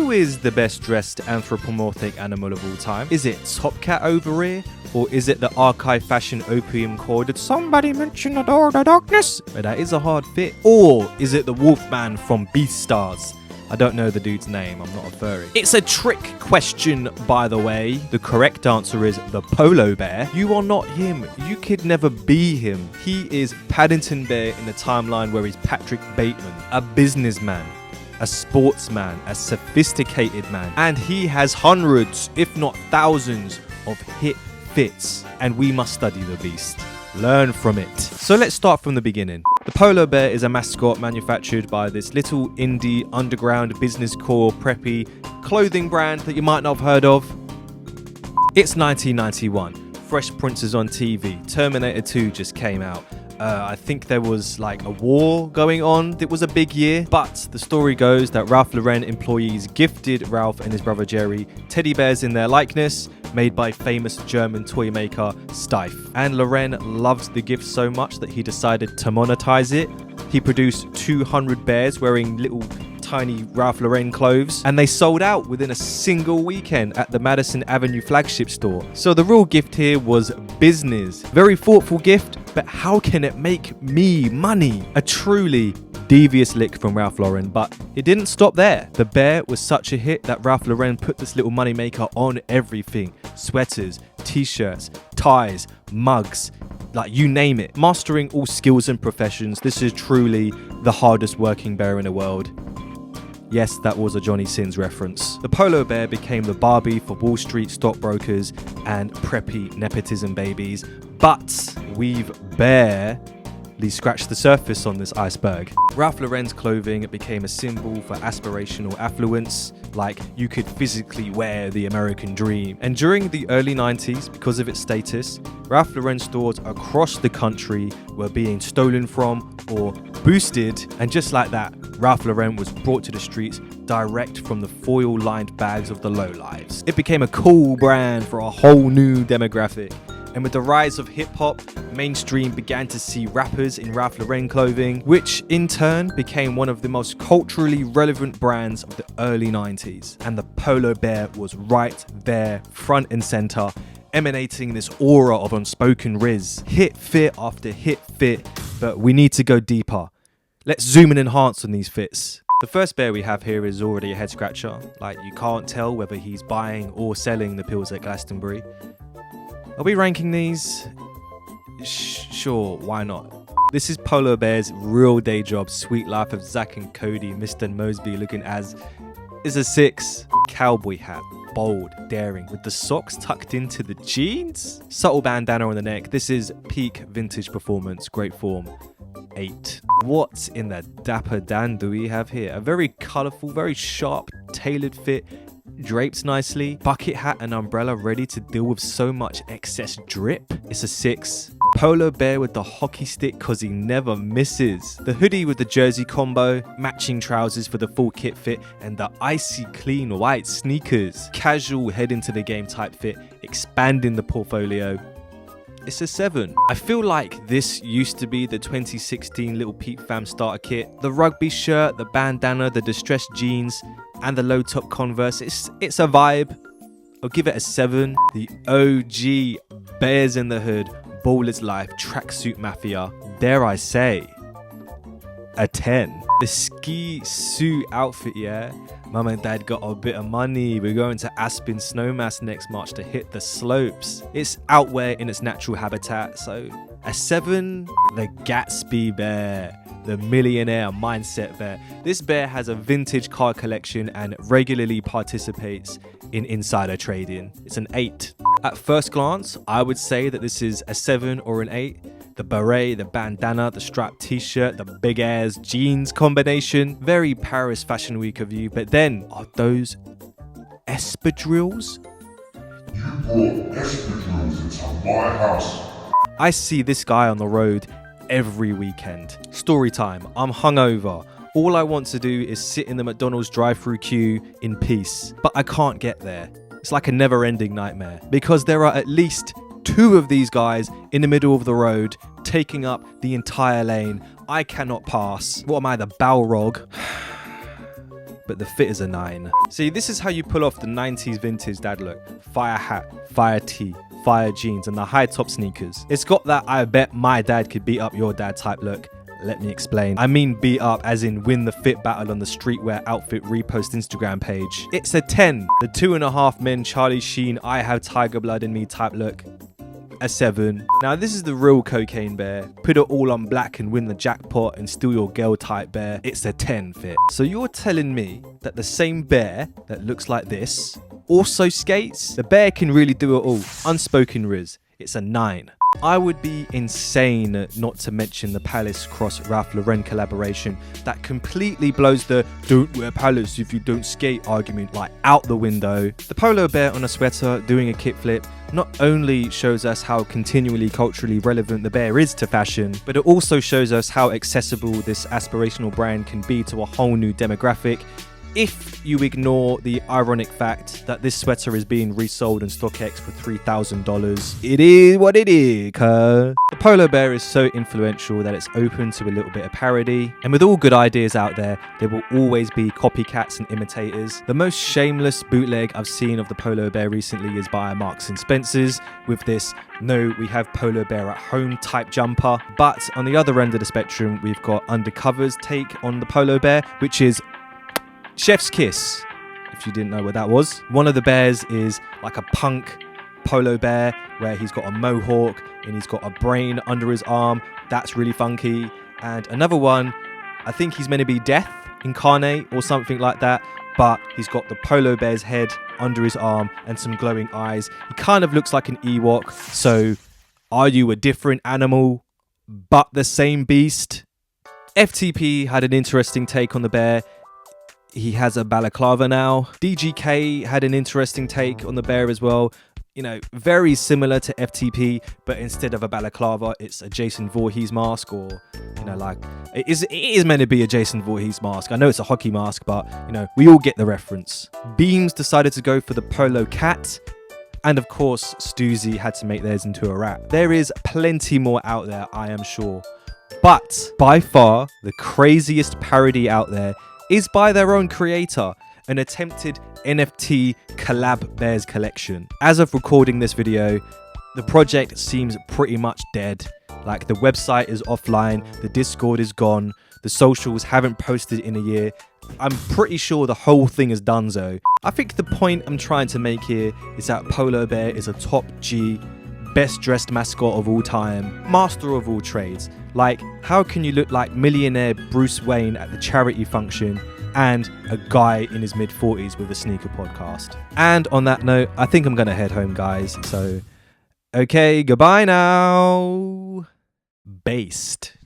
Who is the best dressed anthropomorphic animal of all time? Is it Top Cat over here? Or is it the archive fashion opium core? Did somebody mention the door of the darkness? But that is a hard fit. Or is it the Wolfman from Beastars? I don't know the dude's name, I'm not a furry. It's a trick question, by the way. The correct answer is the Polo Bear. You are not him. You could never be him. He is Paddington Bear in the timeline where he's Patrick Bateman, a businessman, a sportsman, a sophisticated man. And he has hundreds, if not thousands, of hit fits. And we must study the beast. Learn from it. So let's start from the beginning. The Polo Bear is a mascot manufactured by this little indie underground business core preppy clothing brand that you might not have heard of. It's 1991. Fresh Prince is on TV. Terminator 2 just came out. I think there was like a war going on. It was a big year, but the story goes that Ralph Lauren employees gifted Ralph and his brother Jerry teddy bears in their likeness, made by famous German toy maker Steiff. And Lauren loves the gift so much that he decided to monetize it. He produced 200 bears wearing little tiny Ralph Lauren clothes, and they sold out within a single weekend at the Madison Avenue flagship store. So the real gift here was business. Very thoughtful gift, but how can it make me money? A truly devious lick from Ralph Lauren, but it didn't stop there. The bear was such a hit that Ralph Lauren put this little moneymaker on everything. Sweaters, t-shirts, ties, mugs, like you name it. Mastering all skills and professions, this is truly the hardest working bear in the world. Yes, that was a Johnny Sins reference. The Polo Bear became the Barbie for Wall Street stockbrokers and preppy nepotism babies, but we've barely scratched the surface on this iceberg. Ralph Lauren's clothing became a symbol for aspirational affluence, like you could physically wear the American dream. And during the early 90s, because of its status, Ralph Lauren stores across the country were being stolen from or boosted, and just like that, Ralph Lauren was brought to the streets direct from the foil-lined bags of the lowlives. It became a cool brand for a whole new demographic. And with the rise of hip-hop, mainstream began to see rappers in Ralph Lauren clothing, which in turn became one of the most culturally relevant brands of the early 90s. And the Polo Bear was right there, front and center, emanating this aura of unspoken rizz. Hit fit after hit fit, but we need to go deeper. Let's zoom and enhance on these fits. The first bear we have here is already a head scratcher. Like, you can't tell whether he's buying or selling the pills at Glastonbury. Are we ranking these? Sure, why not? This is Polo Bear's real day job, Sweet Life of Zack and Cody, Mr. Mosby looking as is a 6. Cowboy hat, bold, daring, with the socks tucked into the jeans. Subtle bandana on the neck. This is peak vintage performance, great form. 8. What in the dapper Dan do we have here? A very colourful, very sharp, tailored fit, draped nicely, bucket hat and umbrella ready to deal with so much excess drip. It's a 6. Polo Bear with the hockey stick cause he never misses. The hoodie with the jersey combo, matching trousers for the full kit fit, and the icy clean white sneakers. Casual head into the game type fit, expanding the portfolio. It's a 7. I feel like this used to be the 2016 Little Peep Fam starter kit. The rugby shirt, the bandana, the distressed jeans, and the low top Converse. It's a vibe. I'll give it a 7. The OG Bears in the Hood, Baller's Life, Tracksuit Mafia. Dare I say, a 10. The ski suit outfit, yeah. Mum and Dad got a bit of money. We're going to Aspen Snowmass next March to hit the slopes. It's out where in its natural habitat, so a 7. The Gatsby Bear, the millionaire mindset bear. This bear has a vintage car collection and regularly participates in insider trading. It's an 8. At first glance, I would say that this is a 7 or an 8. The beret, the bandana, the striped t-shirt, the big ass jeans combination. Very Paris Fashion Week of you. But then, are those espadrilles? You brought espadrilles into my house. I see this guy on the road every weekend. Story time. I'm hungover. All I want to do is sit in the McDonald's drive-thru queue in peace. But I can't get there. It's like a never-ending nightmare. Because there are at least 2 of these guys in the middle of the road taking up the entire lane. I cannot pass. What am I, the Balrog? but the fit is a 9. See, this is how you pull off the 90s vintage dad look. Fire hat, fire tee, fire jeans, and the high top sneakers. It's got that I bet my dad could beat up your dad type look. Let me explain. I mean beat up as in win the fit battle on the streetwear outfit repost Instagram page. It's a 10. The 2.5 Men Charlie Sheen I have tiger blood in me type look. A 7. Now this is the real cocaine bear. Put it all on black and win the jackpot and steal your girl type bear. It's a 10 fit. So you're telling me that the same bear that looks like this also skates? The bear can really do it all. Unspoken rizz. It's a 9. I would be insane not to mention the Palace Cross Ralph Lauren collaboration that completely blows the don't wear Palace if you don't skate argument like out the window. The polo bear on a sweater doing a kickflip not only shows us how continually culturally relevant the bear is to fashion, but it also shows us how accessible this aspirational brand can be to a whole new demographic. If you ignore the ironic fact that this sweater is being resold on StockX for $3,000, it is what it is, cuz. The polo bear is so influential that it's open to a little bit of parody, and with all good ideas out there will always be copycats and imitators. The most shameless bootleg I've seen of the polo bear recently is by Marks & Spencer's with this "No, we have polo bear at home" type jumper. But on the other end of the spectrum, we've got Undercover's take on the polo bear, which is Chef's Kiss, if you didn't know what that was. One of the bears is like a punk polo bear where he's got a mohawk and he's got a brain under his arm. That's really funky. And another one, I think he's meant to be Death incarnate or something like that, but he's got the polo bear's head under his arm and some glowing eyes. He kind of looks like an Ewok. So are you a different animal but the same beast? FTP had an interesting take on the bear. He has a balaclava now. DGK had an interesting take on the bear as well. You know, very similar to FTP, but instead of a balaclava, it's a Jason Voorhees mask, or, you know, like, it is meant to be a Jason Voorhees mask. I know it's a hockey mask, but, you know, we all get the reference. Beams decided to go for the polo cat. And of course, Stuzy had to make theirs into a rap. There is plenty more out there, I am sure. But by far, the craziest parody out there is by their own creator, an attempted NFT collab bears collection. As of recording this video, the project seems pretty much dead. Like, the website is offline, the Discord is gone, the socials haven't posted in a year. I'm pretty sure the whole thing is donezo. I think the point I'm trying to make here is that Polo Bear is a top G, best dressed mascot of all time, master of all trades. Like, how can you look like millionaire Bruce Wayne at the charity function and a guy in his mid-40s with a sneaker podcast? And on that note, I think I'm gonna head home, guys. So, okay, goodbye now. Based.